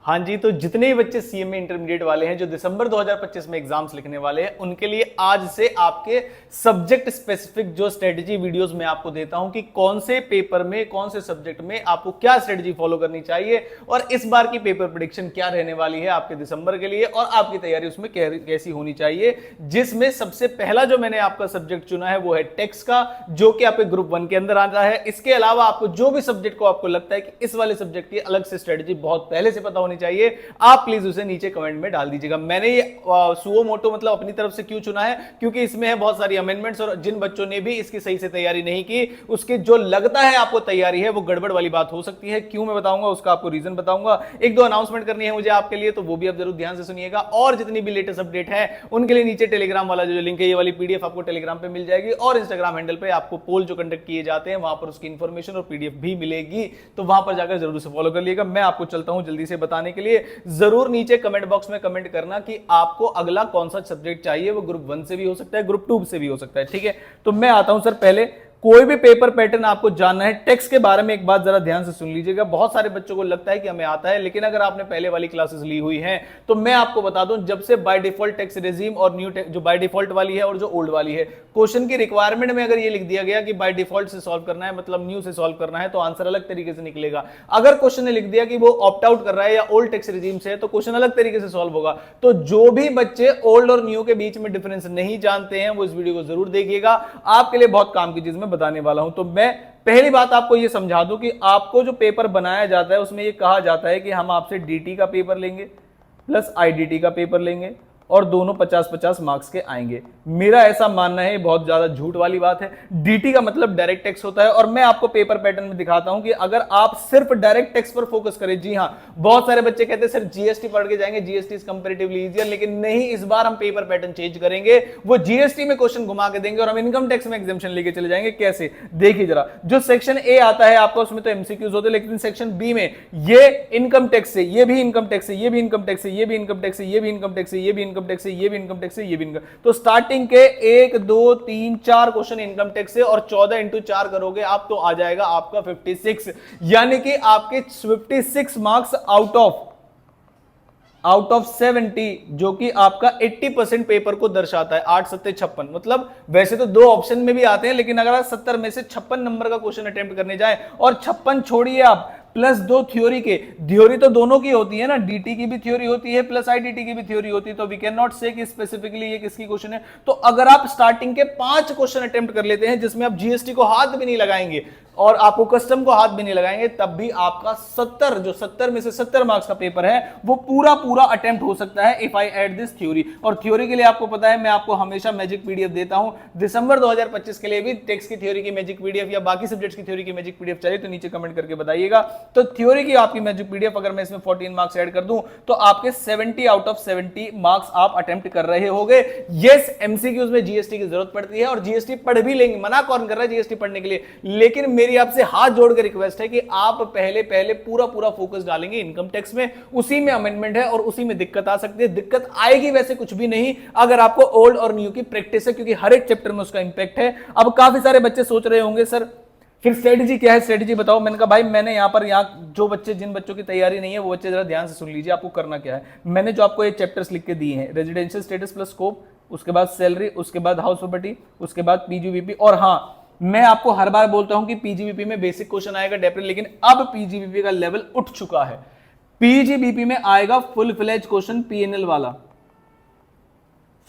हाँ जी, तो जितने भी बच्चे सीएमए इंटरमीडिएट वाले हैं जो दिसंबर 2025 में एग्जाम्स लिखने वाले हैं, उनके लिए आज से आपके सब्जेक्ट स्पेसिफिक जो स्ट्रेटजी वीडियोस मैं आपको देता हूं कि कौन से पेपर में, कौन से सब्जेक्ट में आपको क्या स्ट्रेटजी फॉलो करनी चाहिए और इस बार की पेपर प्रेडिक्शन क्या रहने वाली है आपके दिसंबर के लिए और आपकी तैयारी उसमें कैसी होनी चाहिए। जिसमें सबसे पहला जो मैंने आपका सब्जेक्ट चुना है वो है टेक्स्ट का, जो कि आपके ग्रुप 1 के अंदर आता है। इसके अलावा आपको जो भी सब्जेक्ट को आपको लगता है कि इस वाले सब्जेक्ट की अलग से स्ट्रेटजी बहुत पहले से पता होनी चाहिए, आप प्लीज उसे नीचे कमेंट में डाल दीजिएगा। मैंने ये सुओ मोटो मतलब अपनी तरफ से क्यों चुना है, क्योंकि इसमें है बहुत सारी अमेंडमेंट्स और जिन बच्चों ने भी इसकी सही से तैयारी नहीं की उसके जो लगता है आपको तैयारी है वो गड़बड़ वाली बात हो सकती है। क्यों मैं बताऊंगा, उसका आपको रीजन बताऊंगा। एक दो अनाउंसमेंट करनी है मुझे आपके लिए, तो वो भी आप जरूर ध्यान से सुनिएगा। और जितनी भी लेटेस्ट अपडेट है उनके लिए नीचे टेलीग्राम वाला जो लिंक है, ये वाली पीडीएफ आपको टेलीग्राम पे मिल जाएगी और इंस्टाग्राम हैंडल पे आपको पोल जो कंडक्ट किए जाते हैं वहां पर उसकी इंफॉर्मेशन और पीडीएफ भी मिलेगी, तो वहां पर जाकर जरूर से फॉलो कर लिएगा। मैं आपको चलता हूं जल्दी से बताने के लिए। जरूर नीचे कमेंट बॉक्स में कमेंट करना कि आपको अगला कौन सा सब्जेक्ट चाहिए। वो ग्रुप 1 से भी हो सकता है, ग्रुप 2 से भी हो सकता है, ठीक है। तो मैं आता हूं सर, पहले कोई भी पेपर पैटर्न आपको जानना है टेक्स्ट के बारे में एक बात जरा ध्यान से सुन लीजिएगा। बहुत सारे बच्चों को लगता है कि हमें आता है, लेकिन अगर आपने पहले वाली क्लासेस ली हुई हैं तो मैं आपको बता दूं, जब से बाय डिफॉल्ट टेक्स्ट रेजिम और न्यू जो बाय डिफॉल्ट वाली है और जो ओल्ड वाली है, क्वेश्चन की रिक्वायरमेंट में अगर ये लिख दिया गया कि बाय डिफॉल्ट से सॉल्व करना है, मतलब न्यू से सॉल्व करना है, तो आंसर अलग तरीके से निकलेगा। अगर क्वेश्चन ने लिख दिया कि वो ऑप्ट आउट कर रहा है या ओल्ड टेक्स्ट रेजिम से है, तो क्वेश्चन अलग तरीके से सॉल्व होगा। तो जो भी बच्चे ओल्ड और न्यू के बीच में डिफरेंस नहीं जानते हैं वो इस वीडियो को जरूर देखिएगा, आपके लिए बहुत काम की चीज मैं बताने वाला हूं। तो मैं पहली बात आपको यह समझा दूं कि आपको जो पेपर बनाया जाता है उसमें यह कहा जाता है कि हम आपसे डीटी का पेपर लेंगे प्लस आईडीटी का पेपर लेंगे और दोनों 50-50 मार्क्स के आएंगे। मेरा ऐसा मानना है, बहुत ज्यादा झूठ वाली बात है। डीटी का मतलब डायरेक्ट टेक्स्ट होता है और मैं आपको पेपर पैटर्न में दिखाता हूं कि अगर आप सिर्फ डायरेक्ट टेक्स्ट पर फोकस करें, जी हां, बहुत सारे बच्चे कहते हैं सर जीएसटी पढ़ के जाएंगे, जीएसटी इज कंपैरेटिवली इजियर, लेकिन नहीं, इस बार हम पेपर पैटर्न चेंज करेंगे। वो जीएसटी में क्वेश्चन घुमा के देंगे और हम इनकम टैक्स में एग्जाम्पशन लेके चले जाएंगे। कैसे, देखिए जरा, जो सेक्शन ए आता है आपका उसमें तो एमसीक्यूज होते हैं, लेकिन सेक्शन बी में ये इनकम टैक्स से, ये भी इनकम टैक्स से, ये भी इनकम टैक्स से, ये भी इनकम टैक्स से, ये भी इनकम टैक्स से, ये भी इनकम टैक्स से, ये भी इनकम टैक्स से, ये भी इनकम। तो स्टार्टिंग के 1 2 3 4 क्वेश्चन इनकम टैक्स से और 14 इंटू 4 करोगे आप तो आ जाएगा आपका 56, यानी कि आपके 56 मार्क्स आउट ऑफ 70, जो कि आपका 80% पेपर को दर्शाता है। 8 7 56, मतलब वैसे तो 2 ऑप्शन में भी आते हैं, लेकिन अगर आप 70 में से 56 नंबर का क्वेश्चन अटेम्प्ट करने जाए और 56 छोड़िए आप, प्लस 2 थ्योरी के, थ्योरी तो दोनों की होती है ना, डीटी की भी थ्योरी होती है प्लस आईडीटी की भी थ्योरी होती है, तो वी कैन नॉट से कि स्पेसिफिकली ये किसकी क्वेश्चन है। तो अगर आप स्टार्टिंग के 5 क्वेश्चन अटेम्प्ट कर लेते हैं जिसमें आप जीएसटी को हाथ भी नहीं लगाएंगे और आपको कस्टम को हाथ भी नहीं लगाएंगे, तब भी आपका 70 में से 70 मार्क्स का पेपर है वो पूरा अटेम्प्ट हो सकता है if I add this theory. और थ्योरी के लिए आपको पता है मैं आपको हमेशा मैजिक पीडीएफ देता हूं। दिसंबर 2025 के लिए भी टेक्स्ट की थ्योरी की मैजिक पीडीएफ या बाकी सब्जेक्ट्स की थ्योरी की मैजिक पीडीएफ चाहिए तो नीचे कमेंट करके बताइएगा। तो थ्योरी की आपकी मैजिक पीडीएफ अगर मैं इसमें 14 मार्क्स ऐड कर दूं तो आपके 70 आउट ऑफ 70 मार्क्स आप अटेम्प्ट कर रहे होंगे। यस, एमसीक्यूज में जीएसटी की जरूरत पड़ती है और जीएसटी पढ़ भी लेंगे, मना कौन कर रहा है जीएसटी पढ़ने के लिए, लेकिन मेरी आपसे हाथ जोड़कर रिक्वेस्ट है कि आप पहले पूरा फोकस डालेंगे इनकम टैक्स में, उसी में अमेंडमेंट है और उसी में दिक्कत आ सकती है। दिक्कत आएगी वैसे कुछ भी नहीं अगर आपको ओल्ड और न्यू की प्रैक्टिस है, क्योंकि हर एक चैप्टर में उसका इंपैक्ट है। अब काफी सारे बच्चे सोच रहे होंगे सर फिर स्ट्रेटजी क्या है, स्ट्रेटजी बताओ। मैंने कहा भाई मैंने यहाँ जो बच्चे, जिन बच्चों की तैयारी नहीं है वो बच्चे जरा ध्यान से सुन लीजिए, आपको करना क्या है। मैंने जो आपको ये चैप्टर्स लिख के दिए हैं, रेजिडेंशियल स्टेटस प्लस स्कोप, उसके बाद सैलरी, उसके बाद हाउस प्रॉपर्टी, उसके बाद पीजीवीपी। और हाँ, मैं आपको हर बार बोलता हूं कि पीजीवीपी में बेसिक क्वेश्चन आएगा डेफिनेटली, लेकिन अब पीजीवीपी का लेवल उठ चुका है। पीजीवीपी में आएगा फुल फ्लेज क्वेश्चन, पीएनएल वाला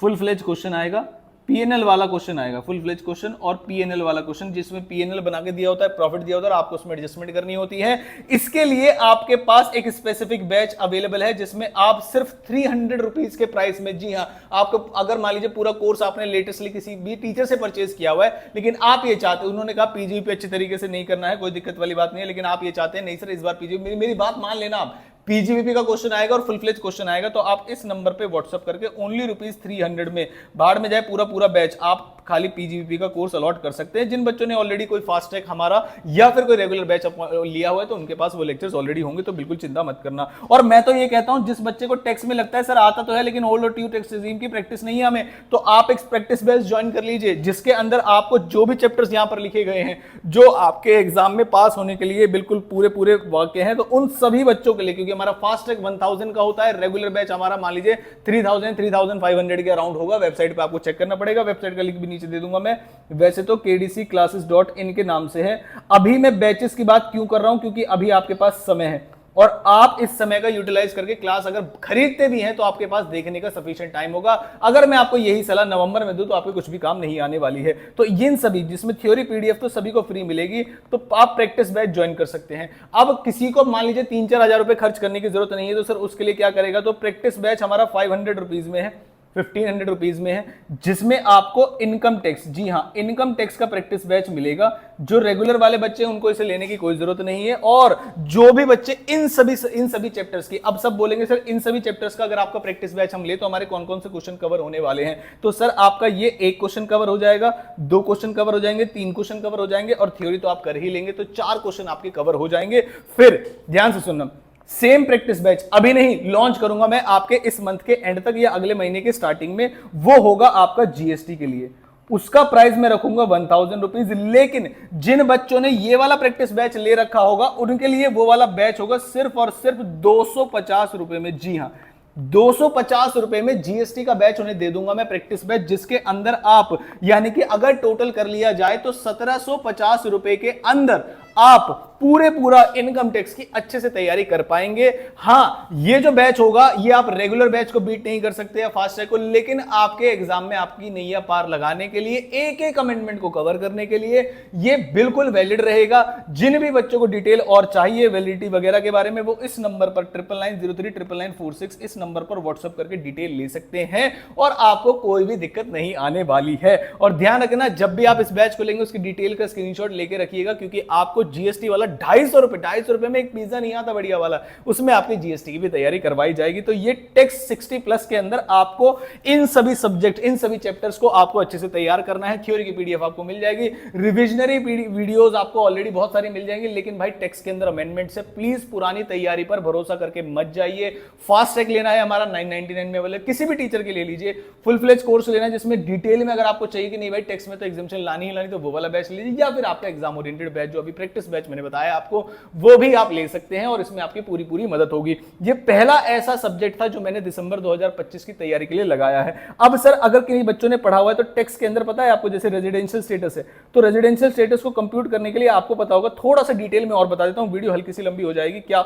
फुल फ्लेज क्वेश्चन आएगा, पीएनएल वाला क्वेश्चन आएगा, फुल फ्लेज क्वेश्चन और पीएनएल वाला क्वेश्चन, जिसमें पीएनएल बना के दिया होता है, प्रॉफिट दिया होता है और आपको उसमें एडजस्टमेंट करनी होती है। इसके लिए आपके पास एक स्पेसिफिक बैच अवेलेबल है जिसमें आप सिर्फ 300 रुपीज के प्राइस में, जी हां, आपको अगर मान लीजिए पूरा कोर्स आपने लेटेस्टली किसी भी टीचर से परचेज किया हुआ है, लेकिन आप ये चाहते, उन्होंने कहा पीजीवीपी अच्छी तरीके से नहीं करना है, कोई दिक्कत वाली बात नहीं है, लेकिन आप ये चाहते हैं नहीं सर इस बार पीजीवीपी, मेरी बात मान लेना, आप पीजीवीपी का क्वेश्चन आएगा और फुल फ्लेज क्वेश्चन आएगा, तो आप इस नंबर पे व्हाट्सएप करके ओनली ₹300 में बाहर में जाए पूरा बैच आप खाली पीजीवीपी का कोर्स अलॉट कर सकते हैं। जिन बच्चों ने ऑलरेडी कोई फास्ट ट्रैक हमारा या फिर कोई रेगुलर बैच लिया हुआ है तो उनके पास वो लेक्चर्स ऑलरेडी होंगे, तो बिल्कुल चिंता मत करना। और मैं तो ये कहता हूं जिस बच्चे को टेक्स्ट में लगता है सर आता तो है लेकिन ओल्ड और ट्यू टेक्स्ट रिजीम की प्रैक्टिस नहीं है हमें, तो आप एक प्रैक्टिस बैच ज्वाइन कर लीजिए जिसके अंदर आपको जो भी चैप्टर्स यहां पर लिखे गए हैं जो आपके एग्जाम में पास होने के लिए बिल्कुल पूरे पूरे वाक्य हैं, तो उन सभी बच्चों के लिए, क्योंकि हमारा फास्ट ट्रैक 1000 का होता है, रेगुलर बैच हमारा मान लीजिए 3500 के अराउंड होगा। वेबसाइट पे आपको चेक करना पड़ेगा, वेबसाइट का लिंक भी नीचे दे दूंगा मैं। वैसे तो kdcclasses.in के नाम से है। अभी मैं बैचेस की बात क्यों कर रहा हूं, क्योंकि अभी आपके पास समय है और आप इस समय का यूटिलाइज करके क्लास अगर खरीदते भी हैं तो आपके पास देखने का सफिशिएंट टाइम होगा। अगर मैं आपको यही सलाह नवंबर में दूं तो आपको कुछ भी काम नहीं आने वाली है। तो इन सभी जिसमें थ्योरी पीडीएफ तो सभी को फ्री मिलेगी, तो आप प्रैक्टिस बैच ज्वाइन कर सकते हैं। अब किसी को मान लीजिए 3-4 हजार रुपए खर्च करने की जरूरत नहीं है, तो सर उसके लिए क्या करेगा, तो प्रैक्टिस बैच हमारा 500 रुपीज में है, 1500 रुपीज में है, जिसमें आपको इनकम टैक्स, जी हां इनकम टैक्स का प्रैक्टिस बैच मिलेगा। जो रेगुलर वाले बच्चे उनको इसे लेने की कोई जरूरत नहीं है। और जो भी बच्चे इन सभी चैप्टर्स की, अब सब बोलेंगे सर इन सभी चैप्टर्स का अगर आपका प्रैक्टिस बैच हम ले तो हमारे कौन कौन से क्वेश्चन कवर होने वाले हैं, तो सर आपका ये 1 क्वेश्चन कवर हो जाएगा, 2 क्वेश्चन कवर हो जाएंगे, 3 क्वेश्चन कवर हो जाएंगे और थ्योरी तो आप कर ही लेंगे, तो 4 क्वेश्चन आपके कवर हो जाएंगे। फिर ध्यान से सुनना, सेम प्रैक्टिस बैच अभी नहीं लॉन्च करूंगा मैं आपके इस मंथ के एंड तक या अगले महीने के स्टार्टिंग में, वो होगा आपका जीएसटी के लिए। उसका प्राइस मैं रखूंगा 1000 रुपीज, लेकिन जिन बच्चों ने ये वाला प्रैक्टिस बैच ले रखा होगा उनके लिए वो वाला बैच होगा सिर्फ और सिर्फ 250 रुपए में। जी हां 250 रुपए में जीएसटी का बैच उन्हें दे दूंगा मैं, प्रैक्टिस बैच, जिसके अंदर आप यानी कि अगर टोटल कर लिया जाए तो 1750 रुपए के अंदर आप पूरा इनकम टैक्स की अच्छे से तैयारी कर पाएंगे। हां ये जो बैच होगा ये आप रेगुलर बैच को बीट नहीं कर सकते या फास्ट ट्रैक को, लेकिन आपके एग्जाम में आपकी नैया पार लगाने के लिए, एक अमेंडमेंट को कवर करने के लिए ये बिल्कुल वैलिड रहेगा। जिन भी बच्चों को डिटेल और चाहिए वैलिडिटी वगैरह के बारे में, वो इस नंबर पर 9993399946 इस नंबर पर व्हाट्सएप करके डिटेल ले सकते हैं और आपको कोई भी दिक्कत नहीं आने वाली है। और ध्यान रखना जब भी आप इस बैच को लेंगे उसकी डिटेल का स्क्रीनशॉट लेके रखिएगा, क्योंकि आपको जीएसटी वाला 250 रुपए में एक पिज्जा नहीं आता बढ़िया वाला, उसमें आपकी जीएसटी की भी तैयारी करवाई जाएगी। तो ये टेक्स्ट 60 प्लस के अंदर आपको इन सभी सब्जेक्ट, इन सभी चैप्टर्स को आपको अच्छे से तैयार करना है। थ्योरी की पीडीएफ आपको मिल जाएगी, रिविजनरी वीडियोस आपको ऑलरेडी बहुत सारी मिल जाएंगी, लेकिन भाई टेक्स्ट के अंदर अमेंडमेंट से प्लीज पुरानी तैयारी पर भरोसा करके मत जाइए। फास्ट ट्रैक लेना है हमारा 999 में वाले किसी भी टीचर के ले लीजिए, फुल फ्लेज कोर्स लेना है जिसमें डिटेल में अगर आपको चाहिए कि नहीं भाई टेक्स्ट में तो एग्जामिशन लानी ही लानी, तो वो वाला बैच लीजिए, या फिर आपका एग्जाम ओरिएंटेड बैच जो अभी प्रैक्टिस बैच मैंने बताया आपको, वो भी आप ले सकते हैं और इसमें आपकी पूरी मदद होगी। ये पहला ऐसा सब्जेक्ट था जो मैंने दिसंबर 2025 की तैयारी के लिए लगाया है। अब सर अगर किसी बच्चों ने पढ़ा हुआ है तो टेक्स्ट के अंदर पता है आपको, जैसे रेजिडेंशियल स्टेटस है, तो रेजिडेंशियल स्टेटस को कंप्यूट करने के लिए आपको पता होगा, थोड़ा सा डिटेल में और बता देता हूं, वीडियो हल्की सी लंबी हो जाएगी, क्या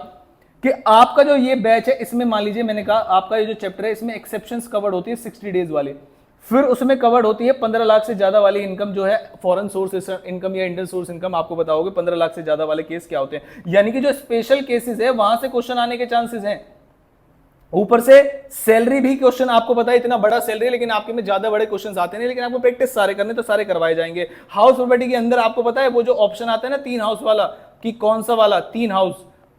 कि आपका जो ये बैच है इसमें मान लीजिए मैंने कहा आपका ये जो चैप्टर है इसमें एक्सेप्शंस कवर्ड होती है 60 डेज वाली, फिर उसमें कवर्ड होती है 15 लाख से ज्यादा वाली इनकम जो है फॉरेन सोर्स इनकम या इंडियन सोर्स इनकम। आपको बताओगे 15 लाख से ज्यादा वाले केस क्या होते हैं, यानी कि जो स्पेशल केसेस है वहां से क्वेश्चन आने के चांसेस हैं। ऊपर से सैलरी भी क्वेश्चन आपको पता है इतना बड़ा सैलरी है, लेकिन आपके में ज्यादा बड़े क्वेश्चन आते नहीं, लेकिन आपको प्रैक्टिस सारे करने तो सारे करवाए जाएंगे। हाउस प्रॉपर्टी के अंदर आपको पता है वो जो ऑप्शन आता है ना 3 हाउस वाला, कि कौन सा वाला 3 हाउस,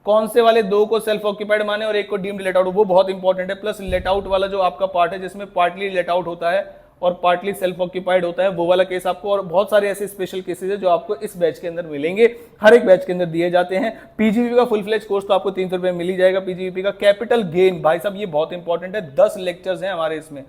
कौन से वाले 2 को सेल्फ ऑक्यूपाइड माने और 1 को डीम्ड लेट आउट, वो बहुत इंपॉर्टेंट है। प्लस लेट आउट वाला जो आपका पार्ट है जिसमें पार्टली लेट आउट होता है और पार्टली सेल्फ ऑक्यूपाइड होता है, वो वाला केस आपको, और बहुत सारे ऐसे स्पेशल केसेस है जो आपको इस बैच के अंदर मिलेंगे, हर एक बैच के अंदर दिए जाते हैं। पीजीवीपी का फुल फ्लेज कोर्स तो आपको 300 रुपए मिल ही जाएगा। पीजीवीपी का कैपिटल गेन भाई साहब ये बहुत इंपॉर्टेंट है, 10 लेक्चर्स हैं हमारे इसमें,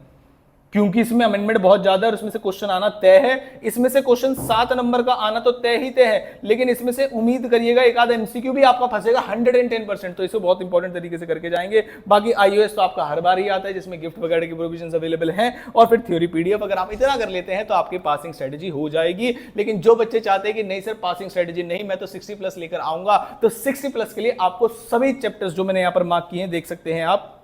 क्योंकि इसमें अमेंडमेंट बहुत ज्यादा है और इसमें से क्वेश्चन आना तय है। इसमें से क्वेश्चन 7 नंबर का आना तो तय ही तय है, लेकिन इसमें से उम्मीद करिएगा एक आधा एमसीक्यू भी आपका फंसेगा 110%, तो इसे बहुत इंपॉर्टेंट तरीके से करके जाएंगे। बाकी आईओएस तो आपका हर बार ही आता है जिसमें गिफ्ट वगैरह की प्रोविजंस अवेलेबल हैं, और फिर थ्योरी पीडीएफ अगर आप इतना कर लेते हैं तो आपकी पासिंग स्ट्रेटेजी हो जाएगी। लेकिन जो बच्चे चाहते हैं कि नहीं सर पासिंग स्ट्रेटेजी नहीं, मैं तो 60 प्लस लेकर आऊंगा, तो 60 प्लस के लिए आपको सभी चैप्टर्स जो मैंने यहां पर मार्क किए हैं देख सकते हैं आप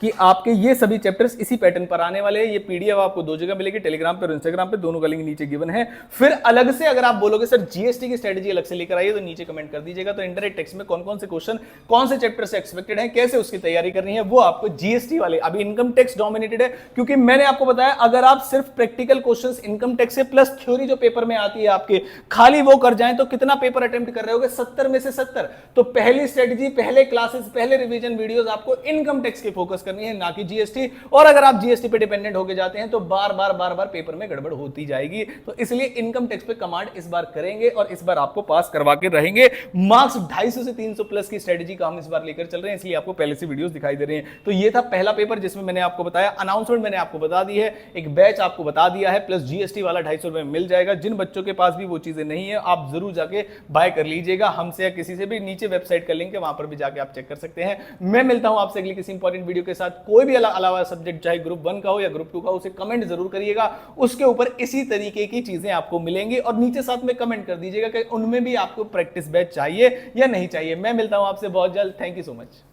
कि आपके ये सभी चैप्टर्स इसी पैटर्न पर आने वाले हैं। ये पीडीएफ आपको 2 जगह मिलेगी, टेलीग्राम पे और इंस्टाग्राम पे, दोनों का लिंक नीचे गिवन है। फिर अलग से अगर आप बोलोगे सर जीएसटी की स्ट्रेटेजी अलग से लेकर आइए तो नीचे कमेंट कर दीजिएगा। तो इंडायरेक्ट टैक्स में कौन कौन से क्वेश्चन कौन से चैप्टर से एक्सपेक्टेड है, कैसे उसकी तैयारी करनी है, वो आपको जीएसटी वाले, अभी इनकम टैक्स डोमिनेटेड है, क्योंकि मैंने आपको बताया अगर आप सिर्फ प्रैक्टिकल क्वेश्चन इनकम टैक्स से प्लस थ्योरी जो पेपर में आती है आपके खाली वो कर जाए तो कितना पेपर अटेम्प्ट कर रहे होगे, 70 में से 70। तो पहली स्ट्रेटेजी, पहले क्लासेस, पहले रिवीजन वीडियोस आपको इनकम टैक्स के फोकस करनी है, ना कि जीएसटी। और अगर आप जीएसटी पे डिपेंडेंट होके जाते हैं तो बार बार पेपर में गड़बड़ होती जाएगी। तो इसलिए इनकम टैक्स पे कमांड इस बार करेंगे और इस बार आपको पास करवा के रहेंगे। मार्क्स 250 से 300 प्लस की स्ट्रेटेजी का हम इस बार लेकर चल रहे हैं, इसलिए आपको पहले से वीडियोस दिखाई दे रहे हैं। तो ये था पहला पेपर जिसमें मैंने आपको बताया, अनाउंसमेंट मैंने आपको बता दी है, एक बैच आपको बता दिया है, प्लस जीएसटी वाला 250 रुपए में मिल जाएगा। जिन बच्चों के पास भी वो चीजें नहीं है आप जरूर जाके बाय कर लीजिएगा हमसे या किसी से भी, नीचे वेबसाइट का लिंक है वहां पर भी जाके आप चेक कर सकते हैं। मैं मिलता हूं आपसे अगली किसी इंपॉर्टेंट वीडियो के साथ। कोई भी अलावा सब्जेक्ट चाहे ग्रुप 1 का हो या ग्रुप 2 का, उसे कमेंट जरूर करिएगा, उसके ऊपर इसी तरीके की चीजें आपको मिलेंगी। और नीचे साथ में कमेंट कर दीजिएगा कि उनमें भी आपको प्रैक्टिस बैच चाहिए या नहीं चाहिए। मैं मिलता हूं आपसे बहुत जल्द। Thank you so much.